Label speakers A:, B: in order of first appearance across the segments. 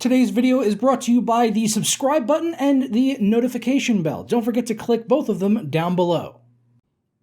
A: Today's video is brought to you by the subscribe button and the notification bell. Don't forget to click both of them down below.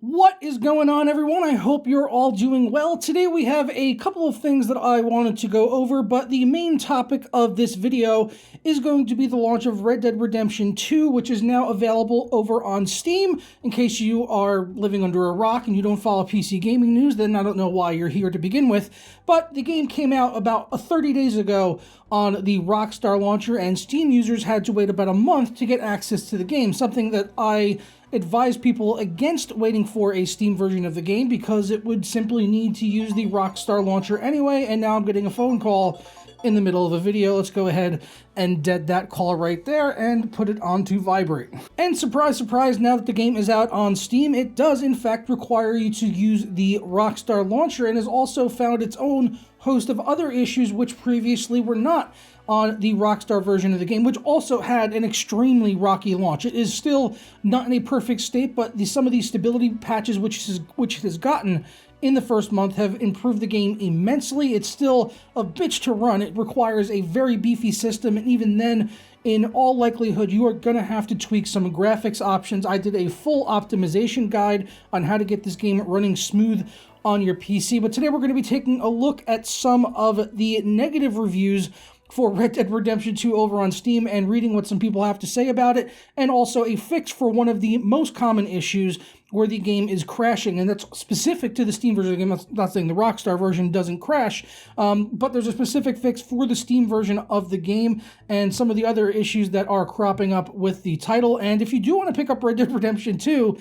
A: What is going on, everyone? I hope you're all doing well. Today we have a couple of things that I wanted to go over, but the main topic of this video is going to be the launch of Red Dead Redemption 2, which is now available over on Steam. In case you are living under a rock and you don't follow PC gaming news, then I don't know why you're here to begin with. But the game came out about 30 days ago on the Rockstar Launcher, and Steam users had to wait about a month to get access to the game, something that I advise people against waiting for a Steam version of the game because it would simply need to use the Rockstar Launcher anyway, and now I'm getting a phone call in the middle of a video. Let's go ahead and dead that call right there and put it on to vibrate. And surprise, surprise, now that the game is out on Steam, it does in fact require you to use the Rockstar Launcher and has also found its own host of other issues which previously were not on the Rockstar version of the game, which also had an extremely rocky launch. It is still not in a perfect state, but some of these stability patches which it has gotten in the first month have improved the game immensely. It's still a bitch to run. It requires a very beefy system, and even then, in all likelihood, you are going to have to tweak some graphics options. I did a full optimization guide on how to get this game running smooth on your PC, but today we're going to be taking a look at some of the negative reviews for Red Dead Redemption 2 over on Steam and reading what some people have to say about it, and also a fix for one of the most common issues where the game is crashing, and that's specific to the Steam version of the game. I'm not saying the Rockstar version doesn't crash, but there's a specific fix for the Steam version of the game and some of the other issues that are cropping up with the title. And if you do want to pick up Red Dead Redemption 2,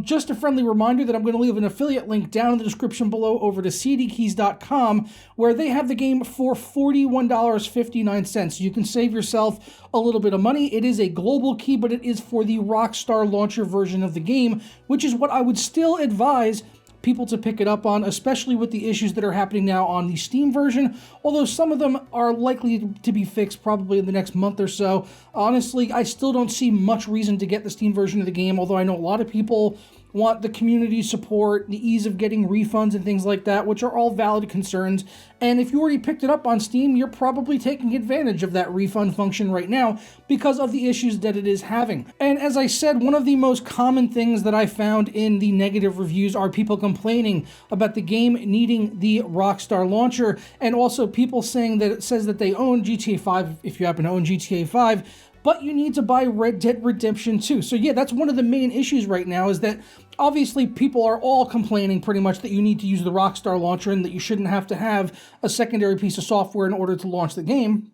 A: just a friendly reminder that I'm going to leave an affiliate link down in the description below over to cdkeys.com, where they have the game for $41.59. So you can save yourself a little bit of money. It is a global key, but it is for the Rockstar Launcher version of the game, which is what I would still advise people to pick it up on, especially with the issues that are happening now on the Steam version, although some of them are likely to be fixed probably in the next month or so. Honestly, I still don't see much reason to get the Steam version of the game, although I know a lot of people want the community support, the ease of getting refunds and things like that, which are all valid concerns. And if you already picked it up on Steam, you're probably taking advantage of that refund function right now because of the issues that it is having. And as I said, one of the most common things that I found in the negative reviews are people complaining about the game needing the Rockstar Launcher, and also people saying that it says that they own GTA 5, if you happen to own GTA 5, but you need to buy Red Dead Redemption 2. So yeah, that's one of the main issues right now, is that obviously people are all complaining pretty much that you need to use the Rockstar Launcher and that you shouldn't have to have a secondary piece of software in order to launch the game,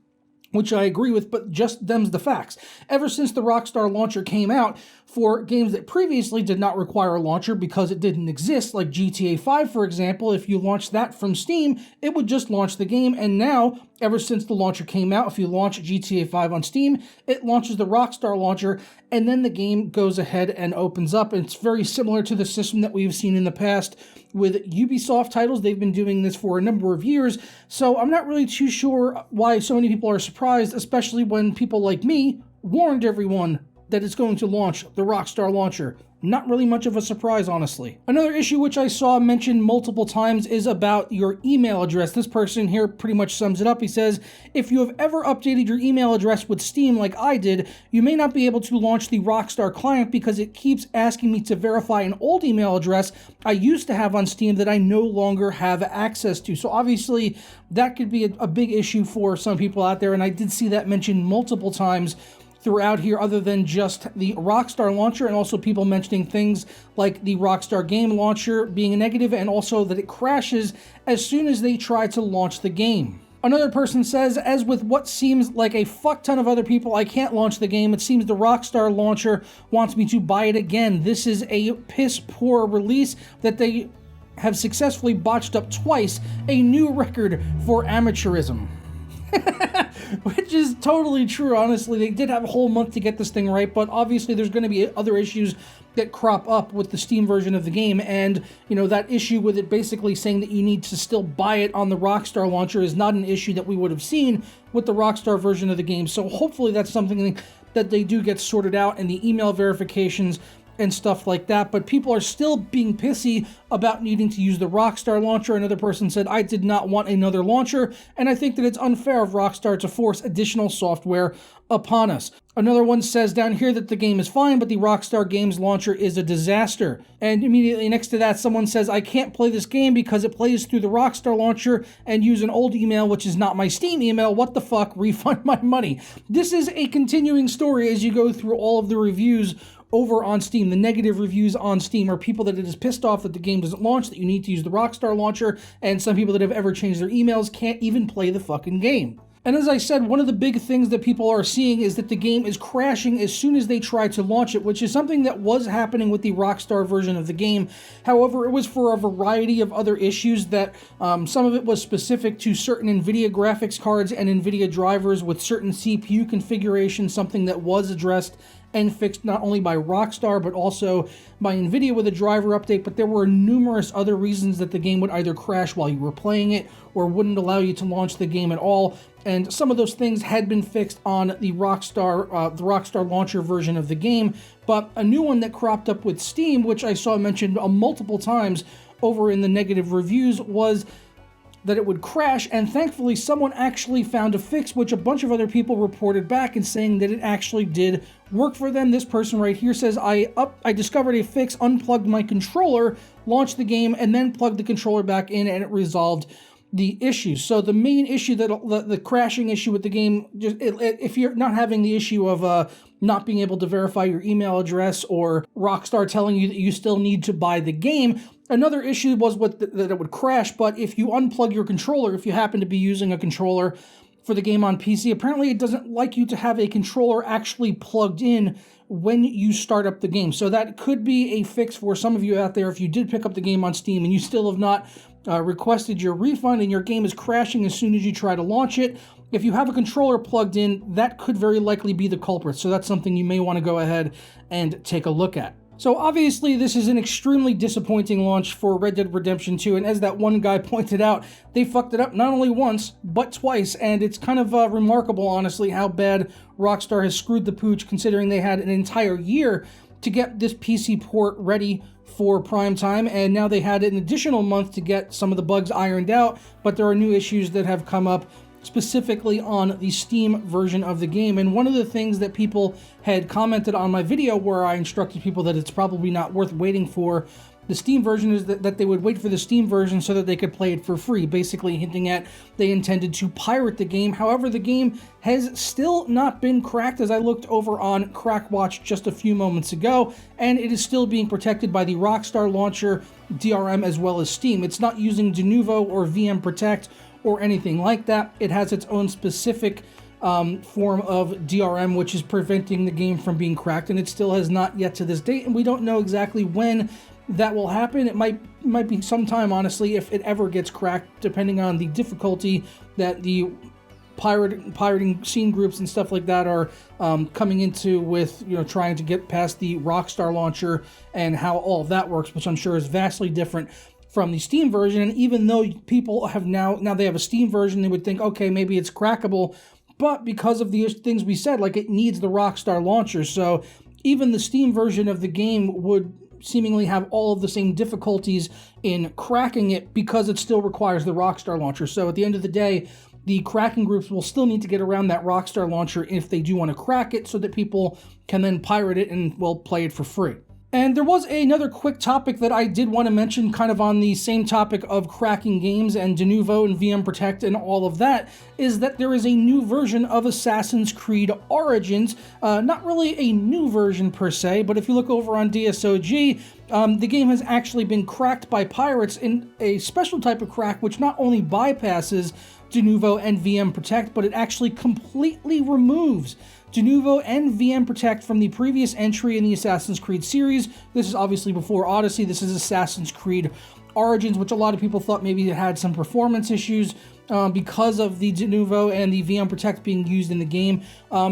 A: which I agree with, but just them's the facts. Ever since the Rockstar Launcher came out, for games that previously did not require a launcher because it didn't exist, like GTA 5, for example, if you launched that from Steam, it would just launch the game. And now, ever since the launcher came out, if you launch GTA 5 on Steam, it launches the Rockstar Launcher, and then the game goes ahead and opens up. And it's very similar to the system that we've seen in the past with Ubisoft titles. They've been doing this for a number of years, so I'm not really too sure why so many people are surprised, especially when people like me warned everyone that it's going to launch the Rockstar Launcher. Not really much of a surprise, honestly. Another issue which I saw mentioned multiple times is about your email address. This person here pretty much sums it up. He says, if you have ever updated your email address with Steam like I did, you may not be able to launch the Rockstar client because it keeps asking me to verify an old email address I used to have on Steam that I no longer have access to. So obviously that could be a big issue for some people out there, and I did see that mentioned multiple times throughout here, other than just the Rockstar Launcher, and also people mentioning things like the Rockstar Game Launcher being a negative, and also that it crashes as soon as they try to launch the game. Another person says, as with what seems like a fuck ton of other people, I can't launch the game. It seems the Rockstar Launcher wants me to buy it again. This is a piss poor release that they have successfully botched up twice, a new record for amateurism. Which is totally true, honestly. They did have a whole month to get this thing right, but obviously there's going to be other issues that crop up with the Steam version of the game, and, you know, that issue with it basically saying that you need to still buy it on the Rockstar Launcher is not an issue that we would have seen with the Rockstar version of the game, so hopefully that's something that they do get sorted out, and the email verifications and stuff like that, but people are still being pissy about needing to use the Rockstar Launcher. Another person said, I did not want another launcher, and I think that it's unfair of Rockstar to force additional software upon us. Another one says down here that the game is fine, but the Rockstar Games launcher is a disaster. And immediately next to that, someone says, I can't play this game because it plays through the Rockstar launcher and use an old email, which is not my Steam email. What the fuck? Refund my money. This is a continuing story as you go through all of the reviews over on Steam. The negative reviews on Steam are people that it is pissed off that the game doesn't launch, that you need to use the Rockstar launcher, and some people that have ever changed their emails can't even play the fucking game. And as I said, one of the big things that people are seeing is that the game is crashing as soon as they try to launch it, which is something that was happening with the Rockstar version of the game. However, it was for a variety of other issues that some of it was specific to certain NVIDIA graphics cards and NVIDIA drivers with certain CPU configurations, something that was addressed and fixed not only by Rockstar, but also by NVIDIA with a driver update. But there were numerous other reasons that the game would either crash while you were playing it or wouldn't allow you to launch the game at all. And some of those things had been fixed on the Rockstar Launcher version of the game. But a new one that cropped up with Steam, which I saw mentioned multiple times over in the negative reviews, was that it would crash, and thankfully someone actually found a fix, which a bunch of other people reported back and saying that it actually did work for them. This person right here says, I discovered a fix, unplugged my controller, launched the game, and then plugged the controller back in, and it resolved the issue. So the main issue, that the crashing issue with the game, if you're not having the issue of not being able to verify your email address or Rockstar telling you that you still need to buy the game, another issue was that it would crash. But if you unplug your controller, if you happen to be using a controller for the game on PC, apparently it doesn't like you to have a controller actually plugged in when you start up the game. So that could be a fix for some of you out there if you did pick up the game on Steam and you still have not requested your refund and your game is crashing as soon as you try to launch it. If you have a controller plugged in, that could very likely be the culprit. So that's something you may want to go ahead and take a look at. So obviously this is an extremely disappointing launch for Red Dead Redemption 2, and as that one guy pointed out, they fucked it up not only once, but twice, and it's kind of remarkable, honestly, how bad Rockstar has screwed the pooch, considering they had an entire year to get this PC port ready for prime time, and now they had an additional month to get some of the bugs ironed out, but there are new issues that have come up specifically on the Steam version of the game. And one of the things that people had commented on my video where I instructed people that it's probably not worth waiting for the Steam version is that they would wait for the Steam version so that they could play it for free, basically hinting at they intended to pirate the game. However, the game has still not been cracked, as I looked over on CrackWatch just a few moments ago, and it is still being protected by the Rockstar Launcher, DRM, as well as Steam. It's not using Denuvo or VM Protect or anything like that. It has its own specific form of DRM, which is preventing the game from being cracked, and it still has not yet to this date, and we don't know exactly when that will happen. It might be sometime, honestly, if it ever gets cracked, depending on the difficulty that the pirating scene groups and stuff like that are coming into with, trying to get past the Rockstar Launcher and how all of that works, which I'm sure is vastly different from the Steam version. And even though people have now they have a Steam version, they would think, okay, maybe it's crackable, but because of the things we said, like it needs the Rockstar Launcher, so even the Steam version of the game would seemingly have all of the same difficulties in cracking it because it still requires the Rockstar Launcher. So at the end of the day, the cracking groups will still need to get around that Rockstar Launcher if they do want to crack it, so that people can then pirate it and, well, play it for free. And there was another quick topic that I did want to mention, kind of on the same topic of cracking games and Denuvo and VM Protect and all of that, is that there is a new version of Assassin's Creed Origins. Not really a new version per se, but if you look over on DSOG, the game has actually been cracked by pirates in a special type of crack which not only bypasses Denuvo and VM Protect, but it actually completely removes Denuvo and VM Protect from the previous entry in the Assassin's Creed series. This is obviously before Odyssey. This is Assassin's Creed Origins, which a lot of people thought maybe it had some performance issues because of the Denuvo and the VM Protect being used in the game.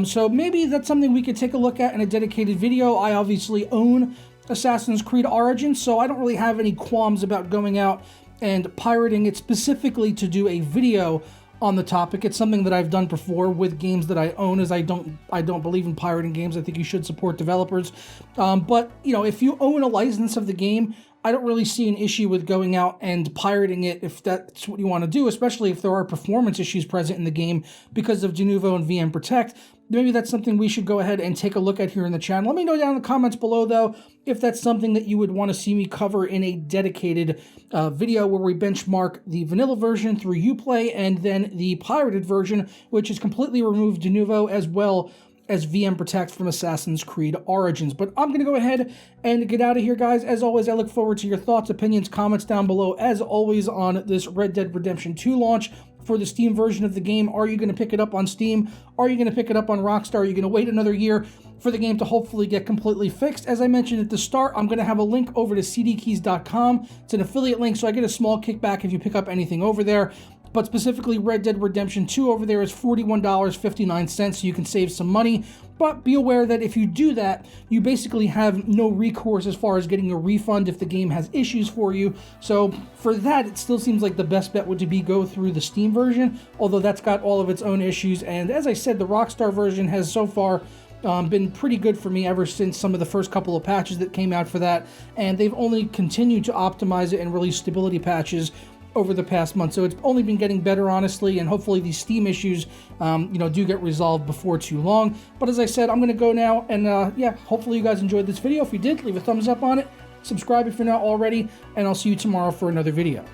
A: So maybe that's something we could take a look at in a dedicated video. I obviously own Assassin's Creed Origins, so I don't really have any qualms about going out and pirating it specifically to do a video on the topic. It's something that I've done before with games that I own, as I don't believe in pirating games. I think you should support developers. But, you know, if you own a license of the game, I don't really see an issue with going out and pirating it if that's what you want to do, especially if there are performance issues present in the game because of Denuvo and VM Protect. Maybe that's something we should go ahead and take a look at here in the channel. Let me know down in the comments below, though, if that's something that you would want to see me cover in a dedicated video where we benchmark the vanilla version through Uplay and then the pirated version, which has completely removed Denuvo as well as VM Protect from Assassin's Creed Origins. But I'm going to go ahead and get out of here, guys. As always, I look forward to your thoughts, opinions, comments down below, as always, on this Red Dead Redemption 2 launch for the Steam version of the game. Are you going to pick it up on Steam? Are you going to pick it up on Rockstar? Are you going to wait another year for the game to hopefully get completely fixed? As I mentioned at the start, I'm going to have a link over to cdkeys.com. It's an affiliate link, so I get a small kickback if you pick up anything over there. But specifically, Red Dead Redemption 2 over there is $41.59, so you can save some money. But be aware that if you do that, you basically have no recourse as far as getting a refund if the game has issues for you. So for that, it still seems like the best bet would be go through the Steam version, although that's got all of its own issues. And as I said, the Rockstar version has so far been pretty good for me ever since some of the first couple of patches that came out for that. And they've only continued to optimize it and release stability patches over the past month, so it's only been getting better, honestly, and hopefully these Steam issues, do get resolved before too long. But as I said, I'm going to go now, and yeah, hopefully you guys enjoyed this video. If you did, leave a thumbs up on it, subscribe if you're not already, and I'll see you tomorrow for another video.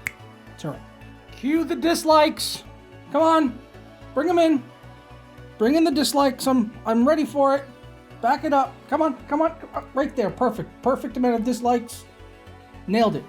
A: It's all right. Cue the dislikes. Come on, bring them in. Bring in the dislikes. I'm ready for it. Back it up. Come on, right there. Perfect amount of dislikes. Nailed it.